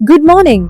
Good morning.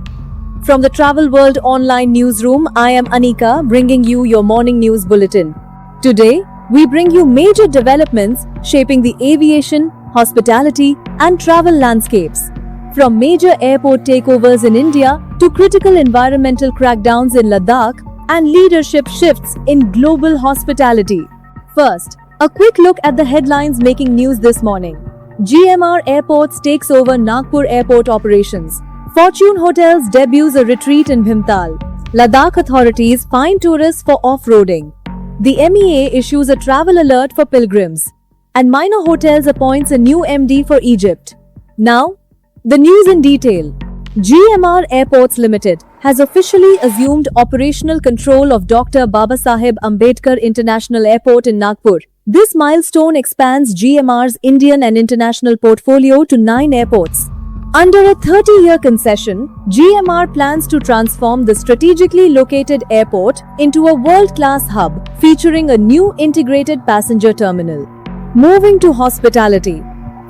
From the Travel World Online Newsroom, I am Anika bringing you your morning news bulletin. Today, we bring you major developments shaping the aviation, hospitality, and travel landscapes. From major airport takeovers in India to critical environmental crackdowns in Ladakh and leadership shifts in global hospitality. First, a quick look at the headlines making news this morning. GMR Airports takes over Nagpur airport operations. Fortune Hotels debuts a retreat in Bhimtal. Ladakh authorities fine tourists for off-roading. The MEA issues a travel alert for pilgrims. And Minor Hotels appoints a new MD for Egypt. Now, the news in detail. GMR Airports Limited has officially assumed operational control of Dr. Babasaheb Ambedkar International Airport in Nagpur. This milestone expands GMR's Indian and international portfolio to 9 airports. Under a 30-year concession, GMR plans to transform the strategically located airport into a world-class hub featuring a new integrated passenger terminal. Moving to hospitality,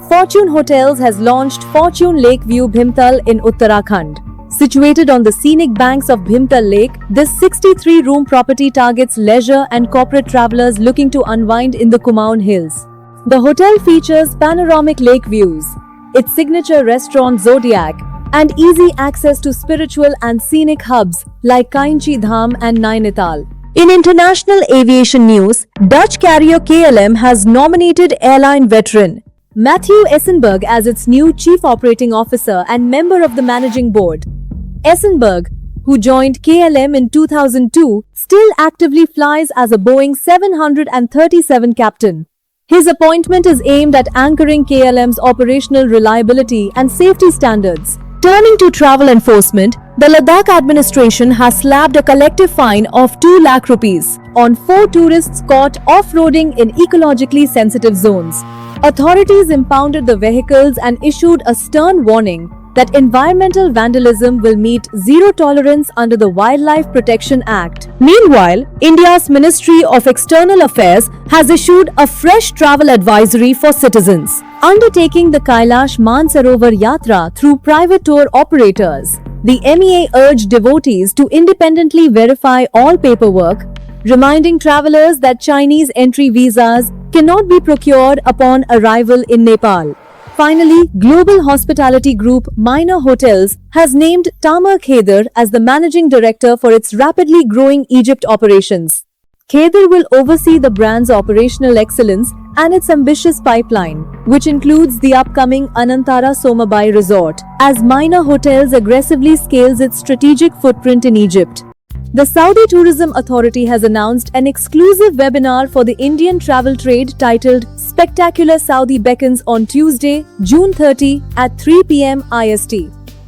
Fortune Hotels has launched Fortune Lakeview Bhimtal in Uttarakhand. Situated on the scenic banks of Bhimtal Lake, this 63-room property targets leisure and corporate travelers looking to unwind in the Kumaon Hills. The hotel features panoramic lake views, its signature restaurant Zodiac, and easy access to spiritual and scenic hubs like Kainchi Dham and Nainital. In international aviation news, Dutch carrier KLM has nominated airline veteran Matthew Essenberg as its new Chief Operating Officer and member of the Managing Board. Essenberg, who joined KLM in 2002, still actively flies as a Boeing 737 captain. His appointment is aimed at anchoring KLM's operational reliability and safety standards. Turning to travel enforcement, the Ladakh administration has slapped a collective fine of 2 lakh rupees on 4 tourists caught off-roading in ecologically sensitive zones. Authorities impounded the vehicles and issued a stern warning that environmental vandalism will meet zero tolerance under the Wildlife Protection Act. Meanwhile, India's Ministry of External Affairs has issued a fresh travel advisory for citizens, undertaking the Kailash Mansarovar Yatra through private tour operators. The MEA urged devotees to independently verify all paperwork, reminding travelers that Chinese entry visas cannot be procured upon arrival in Nepal. Finally, global hospitality group Minor Hotels has named Tamer Kheder as the managing director for its rapidly growing Egypt operations. Kheder will oversee the brand's operational excellence and its ambitious pipeline, which includes the upcoming Anantara Somabai Resort, as Minor Hotels aggressively scales its strategic footprint in Egypt. The Saudi Tourism Authority has announced an exclusive webinar for the Indian travel trade titled Spectacular Saudi Beckons on Tuesday, June 30 at 3 p.m. IST.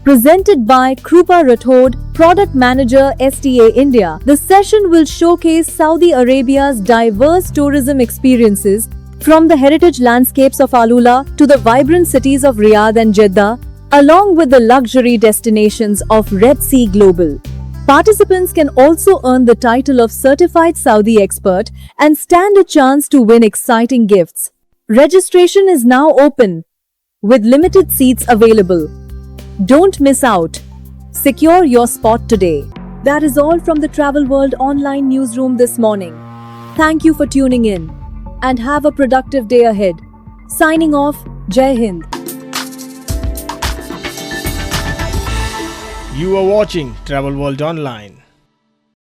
Presented by Krupa Rathod, Product Manager STA India, the session will showcase Saudi Arabia's diverse tourism experiences, from the heritage landscapes of Alula to the vibrant cities of Riyadh and Jeddah, along with the luxury destinations of Red Sea Global. Participants can also earn the title of Certified Saudi Expert and stand a chance to win exciting gifts. Registration is now open, with limited seats available. Don't miss out. Secure your spot today. That is all from the Travel World Online Newsroom this morning. Thank you for tuning in, and have a productive day ahead. Signing off, Jai Hind. You are watching Travel World Online.